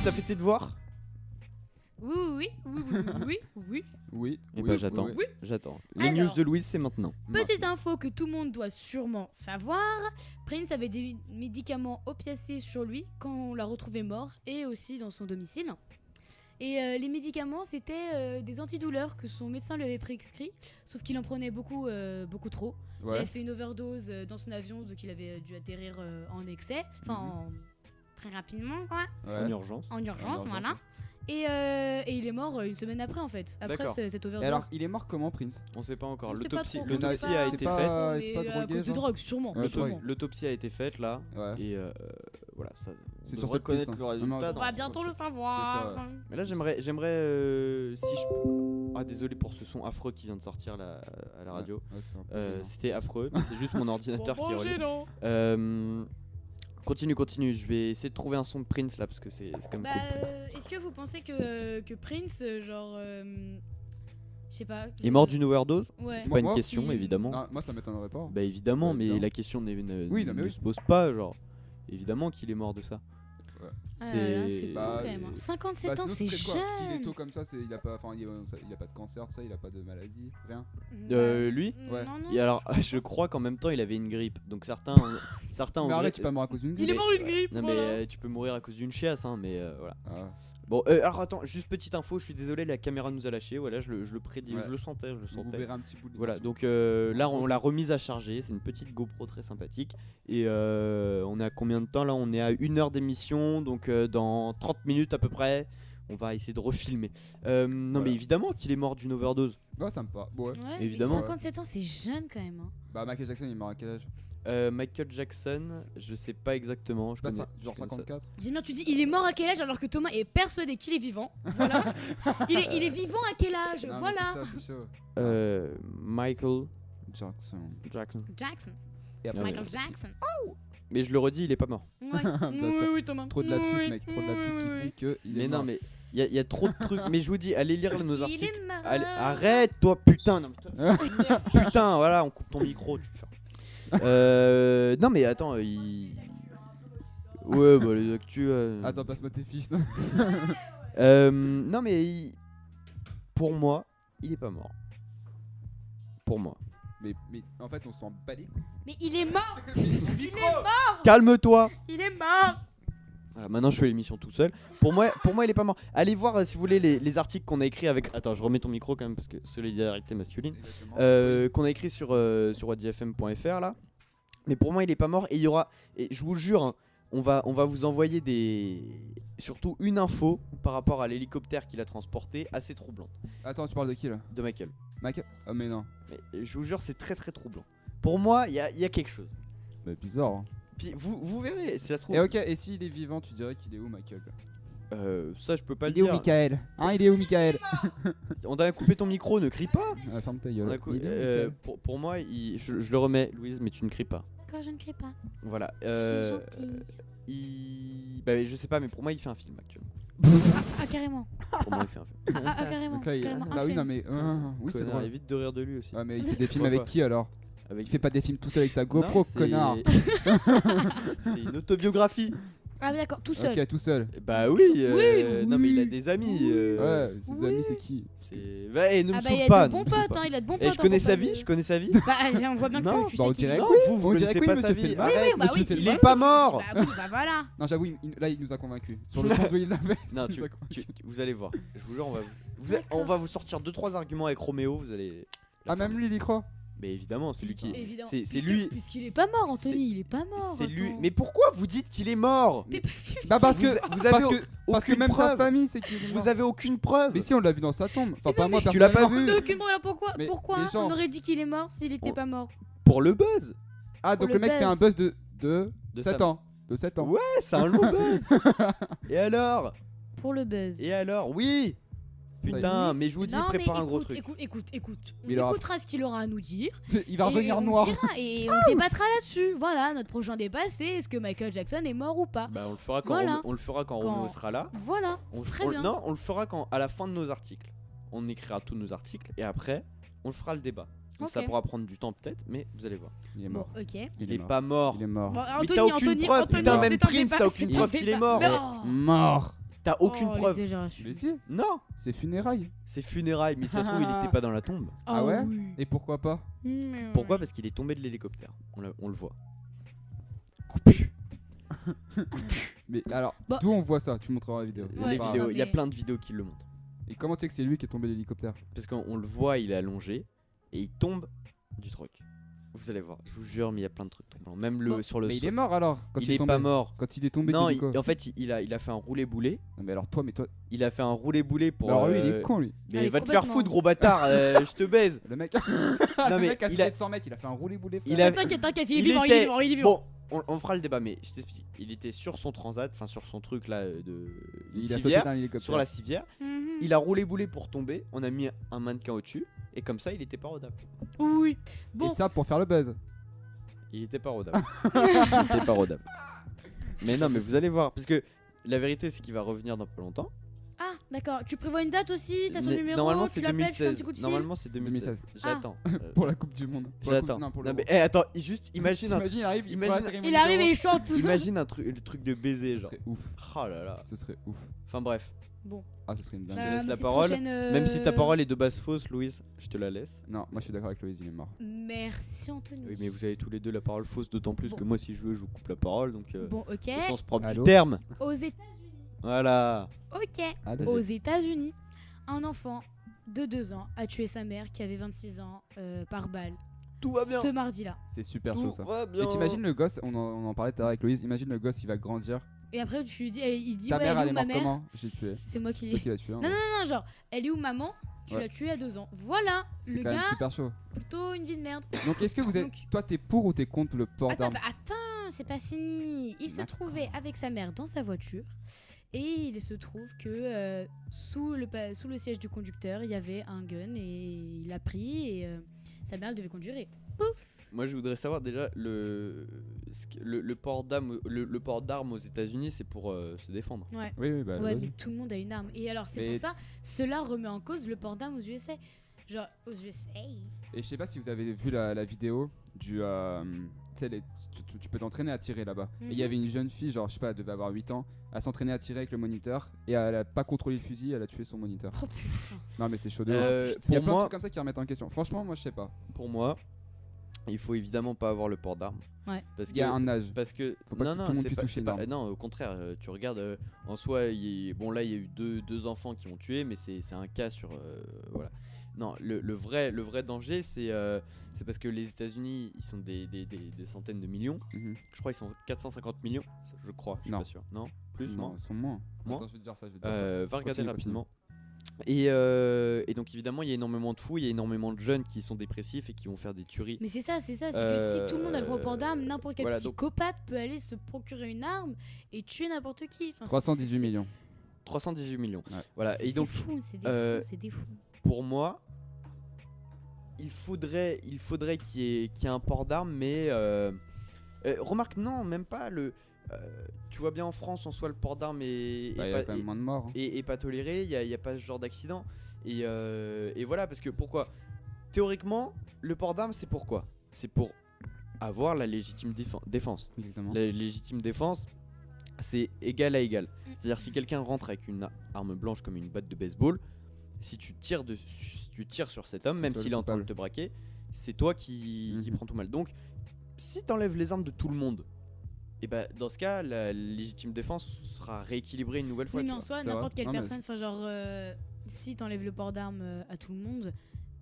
t'as fait tes devoirs? Oui. Et bah j'attends. oui. J'attends. Les Alors. news de Louise, c'est maintenant. Petite info que tout le monde doit sûrement savoir. Prince avait des médicaments opiacés sur lui quand on l'a retrouvé mort et aussi dans son domicile. Et les médicaments, c'était des antidouleurs que son médecin lui avait prescrit, sauf qu'il en prenait beaucoup trop. Il Ouais. avait fait une overdose dans son avion, donc il avait dû atterrir en excès, très rapidement quoi, En Ouais. urgence. en urgence, urgence, voilà. Et il est mort une semaine après en fait, après D'accord. cette overdose. Et alors, il est mort comment, Prince? On sait pas encore. On sait pas L'autopsie trop, l'autopsie on sait a pas. été C'est pas- faite. c'est pas Mais, à drogué, cause de genre drogue, sûrement. Ouais, sûrement. drogue. L'autopsie a été faite là. Ouais. Et voilà, ça. C'est on sur devrait cette connaître piste, le hein. résultat. Non, On dans- va bientôt le savoir. C'est ça, ouais. Mais là, j'aimerais si je. Ah, désolé pour ce son affreux qui vient de sortir là, à la radio. Ouais, c'est un peu gênant. C'était affreux, mais c'est juste mon ordinateur qui relie. gênant. Continue. Je vais essayer de trouver un son de Prince là parce que c'est quand même Bah, cool. est-ce que vous pensez que Prince, genre, je sais pas. Il est mort d'une overdose? Ouais. C'est pas une Moi- question, Hmm. évidemment. Non, moi, ça m'étonnerait pas. Bah évidemment, Ouais, mais évidemment. la question Oui, non, mais ne oui. se pose pas, genre. Évidemment qu'il est mort de ça. Ah là là, c'est- c'est tôt Bah, quand même. hein. 57 ans, sinon, c'est ce serait quoi S'il est jeune. tôt comme ça, il a pas de cancer, tout ça, il a pas de maladie, rien. Lui Ouais. Non, non. Et alors, je crois qu'en même temps, il avait une grippe. Donc certains ont Mais arrête, grippe. tu pas mort à cause d'une Il est grippe. mort d'une grippe. Non, voilà. mais tu peux mourir à cause d'une chiasse, hein, mais voilà. Ah. Bon, alors attends, juste petite info, je suis désolé, la caméra nous a lâché. Voilà, je le prédis, Ouais. je le sentais. Vous verrez un petit bout de Voilà, l'émission. donc là on l'a remise à charger, c'est une petite GoPro très sympathique. Et on est à combien de temps là? On est à 1 heure d'émission, donc dans 30 minutes à peu près, on va essayer de refilmer. Non Voilà. mais évidemment qu'il est mort d'une overdose. Ouais, ça me paraît. Bon, ouais. Ouais, évidemment. et 57 ans, c'est jeune quand même. hein. Bah, Michael Jackson, il est mort à quel âge? Michael Jackson, je sais pas exactement. C'est pas ça, je genre connais ça. 54? J'aime bien, tu dis, il est mort à quel âge alors que Thomas est persuadé qu'il est vivant. Voilà. il est vivant à quel âge? Non, mais Voilà. c'est ça, c'est chaud. Michael Jackson. Jackson. Jackson. Et après, Michael Jackson. Mais je le redis, il est pas mort. Ouais. Bien sûr. oui, Thomas. trop de lapsus, Oui, mec, trop de lapsus qui oui. font que. Il Mais est non, mort. mais il y a trop de trucs. Mais je vous dis, allez lire nos Il articles. est mort. Allez, arrête toi, putain. Non, mais toi, putain, voilà, on coupe ton micro, tu fais. Non mais attends, ouais, bah les actus. Attends, passe-moi tes fiches. Non mais pour moi, il est pas mort. Pour moi. mais en fait, on s'en bat les couilles. Mais il est mort. Calme-toi. Il est mort. Voilà, maintenant je fais l'émission tout seul. Pour moi, il est pas mort. Allez voir si vous voulez les articles qu'on a écrits avec. Attends, je remets ton micro quand même parce que solidarité masculine. Exactement. Qu'on a écrit sur whatdfm.fr là. Mais pour moi il est pas mort et il y aura, et je vous le jure, hein, on va vous envoyer surtout une info par rapport à l'hélicoptère qu'il a transporté assez troublante Attends, tu parles de qui là? de Michael. Michael? Ah, mais non. Mais je vous jure c'est très très troublant. Pour moi il y a quelque chose. Bah, bizarre. Hein. Puis vous verrez si ça se trouve. Et ok, et s'il est vivant, tu dirais qu'il est où, Michael? Ça je peux pas le Il est où, dire. Michael? Hein, il est où, Michael? On a coupé ton micro, ne crie pas. Ah, ferme ta On gueule. a cou- Il est où, Michael? pour moi je le remets Louise mais tu ne cries pas. Quand je ne crie pas. Voilà. Je suis gentille. Bah je sais pas mais pour moi il fait un film actuellement. Ah, carrément. Pour moi il fait un film. Carrément. Donc là, il... carrément. Bah oui, non, mais. Oui, c'est Connard, drôle. évite de rire de lui aussi. Ouais, mais il fait des films Trois avec fois. qui alors? Avec Il fait pas des films tout seul avec sa GoPro, Non, c'est- connard. C'est une autobiographie. Ah, d'accord, tout seul. Ok, tout seul. Bah oui, Oui, non mais il a oui. des amis. Ouais, ses oui. amis, c'est qui? C'est. Bah, ne me Ah, bah, saoule il a pas. de bons potes, hein, il a de bons potes. Et je connais sa vie, je connais sa vie. Bah, on voit bien Non, que tu bah, sais on qui dirait il est. que Non, vous On dirait connaissez que pas oui, sa monsieur vie. Philbin. Oui, Arrête, oui, bah monsieur oui, c'est Philbin. il est vrai, pas c'est- mort. Bah oui, bah voilà. Non, j'avoue, là, il nous a convaincus. Sur le temps où il l'avait. Non, il nous a convaincus. vous allez voir. Je vous jure, on D'accord. va vous sortir 2-3 arguments avec Roméo, vous allez. Ah, même lui, il y croit? Mais évidemment, c'est lui qui. Évidemment. C'est Puisque- lui. Puisqu'il est pas mort, Anthony, il est pas mort. C'est lui. attends. Mais pourquoi vous dites qu'il est mort? Mais parce que. Bah, parce que. vous avez Parce que aucune même sa preuve. famille, c'est qu'il est mort. Vous avez aucune preuve. Mais si, on l'a vu dans sa tombe. Enfin, pas moi, Tu l'as pas personnellement. vu. On a aucune preuve, alors pourquoi Mais Pourquoi les gens- on aurait dit qu'il est mort s'il était Oh. pas mort? Pour le buzz. Ah, donc Pour le le mec fait un buzz de De 7 sa- ans. De 7 ans. Ouais, c'est un long buzz. Et alors? Pour le buzz. Et alors? Oui. Putain, mais je vous dis, Non, mais prépare un gros écoute, truc. écoute. On Mais il aura- écoutera ce qu'il aura à nous dire. Il va et revenir on noir. dira, et on débattra là-dessus. Voilà, notre prochain débat, c'est est-ce que Michael Jackson est mort ou pas? Bah, on le fera quand Voilà. on le fera quand Quand- Roméo sera là. Voilà, très bien. Non, on le fera quand à la fin de nos articles. On écrira tous nos articles et après, on fera le débat. Donc ça Ok. pourra prendre du temps peut-être, mais vous allez voir. Il est Bon, mort. ok. Il est pas mort. Il est mort. Bon, Mais Anthony, t'as aucune Anthony, preuve, Anthony, putain, même c'est un Prince, débat, t'as aucune c'est un preuve qu'il est débat. mort. Mais Mais- oh. Mort. T'as aucune Oh, preuve. l'exagération. Mais si, Non, c'est funérailles. c'est funérailles, mais ça se trouve, il était pas dans la tombe. Ah ouais oui. Et pourquoi pas Pourquoi? Parce qu'il est tombé de l'hélicoptère. On le voit. Coupu. Mais alors, Bah. d'où on voit ça? Tu montreras la vidéo. Ouais, Les Pas- vidéos, il y a mais- plein de vidéos qui le montrent. Et comment tu sais que c'est lui qui est tombé de l'hélicoptère? Parce qu'on le voit, il est allongé et il tombe du truc. Vous allez voir, je vous jure, mais il y a plein de trucs troublants. Même Bon. sur le Mais il sol. est mort alors quand Il est est tombé. pas mort. Quand il est tombé Non, de l'hélico. en fait, il a fait un roulé-boulé. Non, mais alors toi, Il a fait un roulé-boulé pour. alors lui, il est con lui. Mais Ah, mais va te faire complètement. foutre, gros bâtard, je te baise. Le mec, Non, le mais mec a il fait a- de 100 mètres, il a fait un roulé-boulé. Il frère. a- T'inquiète, il est il vivant, était- il est vivant. Bon, on fera le débat, mais je t'explique. Il était sur son transat, enfin sur son truc là de Il a sauté civière, d'un hélicoptère. sur la civière. Mhm. Il a roulé-boulé pour tomber. On a mis un mannequin au-dessus. Et comme ça, il était pas rodable. Oui. Bon, Et ça pour faire le buzz. Il était pas rodable. Il était pas rodable. Mais non, mais vous allez voir. Parce que la vérité, c'est qu'il va revenir dans pas longtemps. ah, d'accord. Tu prévois une date aussi, t'as son Mais numéro, normalement, tu c'est l'appelles, tu fais un 2016. petit coup de fil. Normalement, c'est 2016. 2016. J'attends. Pour la Coupe du Monde. Pour la coupe- J'attends. Non, pour Non, le mais attends, juste imagine un T'imagines, il arrive, il imagine- prend la cérémonie Il arrive d'Euro. et il chante. Imagine le truc de baiser, Ce genre. serait ouf. Oh là là. Ce serait ouf. Enfin bref. Bon, Ah, ce serait une Je te dinguerie. bah, laisse ma la petite parole. prochaine, Même si ta parole est de base fausse, Louise, je te la laisse. Non, moi je suis d'accord avec Loïs, il est mort. Merci Anthony. Oui, mais vous avez tous les deux la parole fausse, d'autant plus Bon. que moi, si je veux, je vous coupe la parole. Donc, Bon, ok. au sens propre Allô du terme. Aux États-Unis. Voilà. Ok. Allez. Aux États-Unis, un enfant de 2 ans a tué sa mère qui avait 26 ans par balle. Tout va bien. Ce mardi-là. C'est super Tout chaud ça. va bien. Et t'imagines le gosse, on en parlait tout à l'heure avec Loïs, imagine le gosse il va grandir. Et après, tu lui dis, il dit Ta ouais, mère elle elle est est où ma morte mère comment? Je l'ai tué. C'est moi C'est qui toi l'ai. qui l'as tué. hein. Non, non, non, genre, elle est où maman? Tu Ouais. l'as tué à 2 ans. Voilà, C'est le quand même gars, super chaud. plutôt une vie de merde. Donc est-ce que vous êtes. Donc- Toi t'es pour ou t'es contre le port Attends, d'armes? bah, attends, c'est pas fini. Il se D'accord. trouvait avec sa mère dans sa voiture. Et il se trouve que sous le siège du conducteur, il y avait un gun et il a pris et sa mère elle devait conduire et pouf. Moi, je voudrais savoir déjà le port d'armes aux États-Unis, c'est pour se défendre. Ouais. Oui, oui, bah. Ouais, vas-y. mais tout le monde a une arme. Et alors, c'est Mais- pour ça, cela remet en cause le port d'armes aux USA. Genre, aux USA. Et je sais pas si vous avez vu la vidéo du. Tu sais, tu peux t'entraîner à tirer là-bas. Et il y Mhm. avait une jeune fille, genre, je sais pas, elle devait avoir 8 ans, elle s'entraînait à tirer avec le moniteur et elle a pas contrôlé le fusil, elle a tué son moniteur. Oh putain. Non, mais c'est chaud de ouf. Il y a Pour plein de moi, trucs comme ça qui remettent en question. Franchement, moi je sais pas. il faut évidemment pas avoir le port d'armes. Ouais. Parce Il y a que un âge. parce que Faut pas non que non tout le monde c'est puisse pas, toucher c'est une pas- arme. non au contraire tu regardes en soi bon là il y a eu deux enfants qui ont tué mais c'est un cas sur voilà. Non, le vrai danger c'est parce que les États-Unis ils sont des centaines de millions. Mhm. Je crois qu'ils sont 450 millions, je crois, je suis Non. pas sûr. Non, plus Non, moins. ils sont moins. Moins Attends, je vais te dire ça. Je vais te dire ça. Va regarder Continue, rapidement. Et donc évidemment il y a énormément de fous, il y a énormément de jeunes qui sont dépressifs et qui vont faire des tueries. Mais c'est ça, c'est que si tout le monde a le droit au port d'armes, n'importe quel voilà, donc- psychopathe peut aller se procurer une arme et tuer n'importe qui. Enfin, 318 millions. 318 millions. Ouais. Voilà, et donc C'est fou, c'est des euh, fous, c'est des fous. pour moi, il faudrait qu'il y ait un port d'armes, mais remarque, non, même pas le. Tu vois bien en France, en soi, le port d'armes est, Bah, il y a quand même moins de morts. hein. est pas toléré, il y a pas ce genre d'accident. Et voilà, parce que pourquoi? Théoriquement, le port d'armes, c'est pourquoi? C'est pour avoir la légitime défense. Exactement. La légitime défense, c'est égal à égal. C'est-à-dire si quelqu'un rentre avec une arme blanche comme une batte de baseball, si tu tires sur cet homme, C'est même toi s'il le est en train de coupable. te braquer, c'est toi qui Mhm. prends tout mal. Donc, si t'enlèves les armes de tout le monde, et bah dans ce cas, la légitime défense sera rééquilibrée une nouvelle fois. Oui, mais tu en vois. soi, C'est vrai. n'importe quelle Non, mais- personne, enfin, genre, si t'enlèves le port d'armes à tout le monde,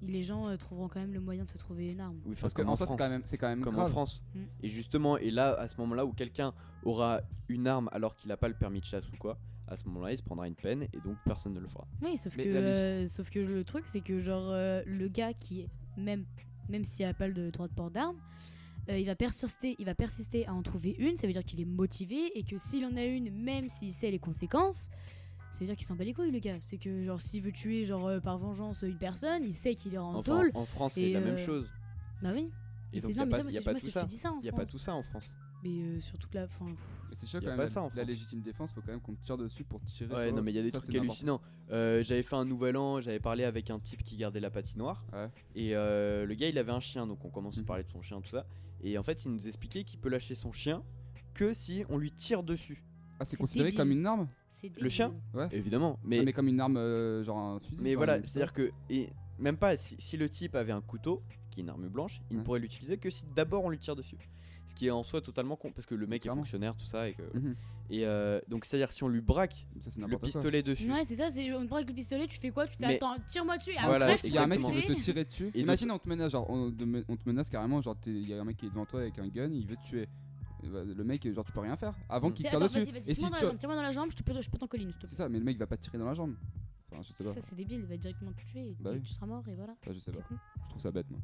les gens trouveront quand même le moyen de se trouver une arme. Oui, enfin, Parce que comme en en soi, c'est France. quand même Comme grave. en France. Mm. Et justement, et là, à ce moment-là où quelqu'un aura une arme alors qu'il n'a pas le permis de chasse ou quoi, à ce moment-là, il se prendra une peine et donc personne ne le fera. Oui, sauf Mais que le truc, c'est que genre le gars qui est même s'il a pas le droit de port d'armes, il va persister à en trouver une. Ça veut dire qu'il est motivé et que s'il en a une, même s'il sait les conséquences, ça veut dire qu'il s'en bat les couilles, le gars. C'est que genre s'il veut tuer genre par vengeance une personne, il sait qu'il est en Enfin, tôle. en France, c'est et, la même chose. Bah oui. Et Mais donc, c'est- il non, n'y mais a ça, pas, moi, y a c'est- pas moi, tout je ça. te dis ça en Il n'y a pas France. tout ça en France. Mais sur toute la. Enfin, Mais c'est sûr Y a quand pas même. ça en La France. légitime défense, faut quand même qu'on te tire dessus pour tirer. Ouais, sur non, mais il y a des l'autre. Ça, trucs c'est n'importe hallucinants. J'avais fait un nouvel an, j'avais parlé avec un type qui gardait la patinoire. Ouais. Et le gars, il avait un chien, donc on commence à Mhm. parler de son chien, tout ça. Et en fait, il nous expliquait qu'il peut lâcher son chien que si on lui tire dessus. Ah, c'est C'est considéré débile. comme une arme? C'est Le débile. chien Ouais. Évidemment, Mais comme une arme, genre un fusil. Mais enfin, voilà, une c'est-à-dire que et même pas si le type avait un couteau, qui est une arme blanche, il ne Ouais. pourrait l'utiliser que si d'abord on lui tire dessus. Ce qui est en soi totalement con parce que le mec est Clairement. fonctionnaire, tout ça. Mhm. Donc c'est-à-dire si on lui braque Ça, c'est le n'importe quoi. pistolet dessus. Ouais, c'est ça, c'est on te prend avec le pistolet, tu fais quoi? Tu fais Mais- attends, tire-moi dessus. Et Voilà, après, S'il tu y a un mec qui exactement. veut te tirer dessus, Et imagine on te menace, genre on te menace carrément, genre il y a un mec qui est devant toi avec un gun, il veut te tuer. Le mec, genre tu peux rien faire avant qu'il C'est- tire attends, dessus. vas-y, Et si tire-moi dans tu. la jambe, tire-moi dans la jambe, je peux t'en coller une, s'il te C'est plaît. ça, mais le mec va pas te tirer dans la jambe. Enfin, je sais pas. Ça, c'est débile, il va directement te tuer et Bah oui. tu seras mort et voilà. Enfin, je sais C'est pas. con. Je trouve ça bête, moi.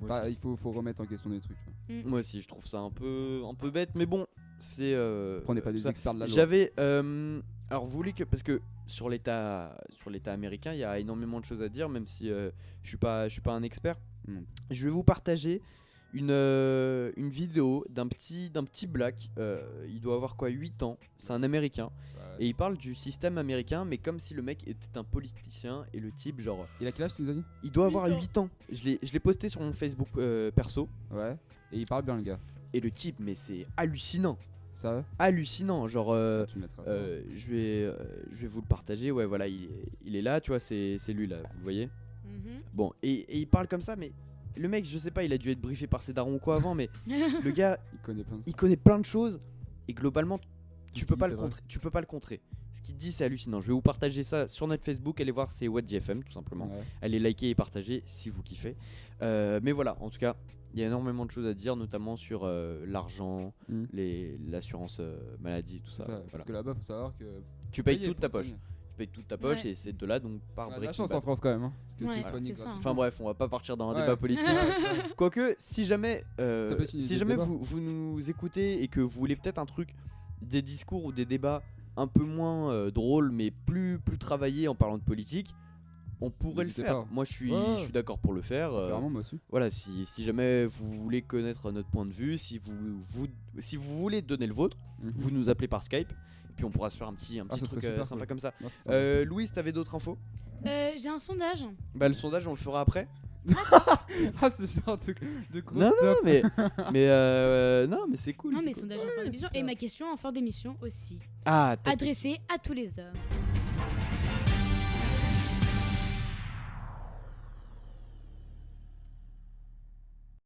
Moi Enfin, aussi. il faut remettre en question des trucs. Tu vois. Moi aussi, je trouve ça un peu bête, mais bon, c'est. Prenez pas des ça. experts de la loi. J'avais. Alors, vous voulez que. Parce que sur l'État américain, il y a énormément de choses à dire, même si je suis pas un expert. Non. Je vais vous partager une vidéo d'un petit black. Il doit avoir quoi, 8 ans. C'est un américain. Et il parle du système américain, mais comme si le mec était un politicien et le type, genre. Il a quel âge, tu nous as dit? Il doit avoir 8 ans. 8 ans. Je l'ai posté sur mon Facebook perso. Ouais. Et il parle bien, le gars. Et le type, mais c'est hallucinant. Ça, Hallucinant. Genre. tu me mettras ça. Je vais vous le partager. Ouais, voilà, il est là, tu vois, c'est lui là, vous voyez. Mhm. Bon, et il parle comme ça, mais le mec, je sais pas, il a dû être briefé par ses darons ou quoi avant, mais le gars, Il connaît plein de il connaît plein de choses et globalement, tu Ce peux qu'il pas dit, le c'est contrer. Tu peux pas le contrer. Ce qu'il dit, c'est hallucinant. Je vais vous partager ça sur notre Facebook. Allez voir, c'est WhatJFM tout simplement. Ouais. Allez liker et partager si vous kiffez. Mais voilà, en tout cas, il y a énormément de choses à dire, notamment sur l'argent, Mm. l'assurance maladie, tout C'est ça. ça. Voilà. Parce que là-bas, faut savoir que. Tu payes payer toute ta pour poche. soigner. Tu payes toute ta poche Ouais. et c'est de là donc par On a de la Breaking chance Bad. en France quand même. Hein, parce que Ouais, t'es soigné c'est gratuitement. ça. Enfin bref, on va pas partir dans un Ouais. débat politique. Ouais. Quoique, si jamais, Ça peut être une idée si de jamais débat. vous nous écoutez et que vous voulez peut-être un truc, des discours ou des débats un peu moins drôles mais plus travaillés en parlant de politique, on pourrait le N'hésitez faire. pas. Moi je suis Ouais. d'accord pour le faire. Clairement, moi aussi. Voilà, si jamais vous voulez connaître notre point de vue, si vous voulez donner le vôtre, Mhm. vous nous appelez par Skype. Puis on pourra se faire un petit ça truc serait super sympa cool. comme ça. Non, c'est sympa. Louise, t'avais d'autres infos? J'ai un sondage. Bah le sondage on le fera après. Ah, ce genre de gros Non, stop. mais non mais c'est cool. Non, c'est mais cool. sondage en fin d'émission. Et ma question en fin d'émission aussi. Ah, t'as- Adressée à tous les hommes.